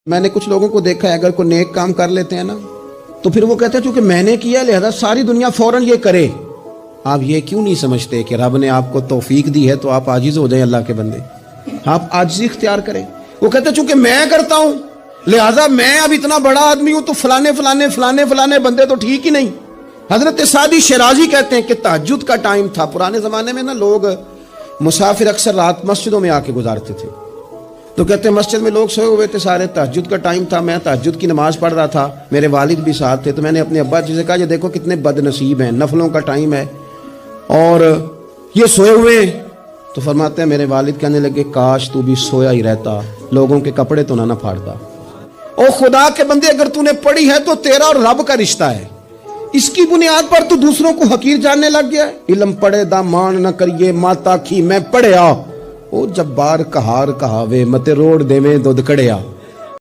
میں نے کچھ لوگوں کو دیکھا ہے اگر کوئی نیک کام کر لیتے ہیں نا تو پھر وہ کہتے ہیں چونکہ میں نے کیا لہذا ساری دنیا فوراً یہ کرے. آپ یہ کیوں نہیں سمجھتے کہ رب نے آپ کو توفیق دی ہے تو آپ عاجز ہو جائیں اللہ کے بندے, آپ عاجزی اختیار کریں. وہ کہتے ہیں چونکہ میں کرتا ہوں لہذا میں اب اتنا بڑا آدمی ہوں تو فلانے بندے تو ٹھیک ہی نہیں. حضرت سعدی شیرازی کہتے ہیں کہ تہجد کا ٹائم تھا پرانے زمانے میں نا, لوگ مسافر اکثر رات مسجدوں میں آ کے گزارتے تھے. تو کہتے ہیں مسجد میں لوگ سوئے ہوئے تھے سارے, تہجد کا ٹائم تھا, میں تہجد کی نماز پڑھ رہا تھا, میرے والد بھی ساتھ تھے. تو میں نے اپنے ابا جی سے کہا یہ دیکھو کتنے بد نصیب ہیں, نفلوں کا ٹائم ہے اور یہ سوئے ہوئے ہیں. تو فرماتے ہیں میرے والد کہنے لگے کاش تو بھی سویا ہی رہتا, لوگوں کے کپڑے تو نہ پھاڑتا. او خدا کے بندے اگر تو نے پڑھی ہے تو تیرا اور رب کا رشتہ ہے, اس کی بنیاد پر تو دوسروں کو حقیر جاننے لگ گیا ہے. علم پڑھے دا مان نہ کریے ماتا کی میں پڑھیا, او جبار کہار کہاوے متے روڑ دے میں دودھ کڑیا.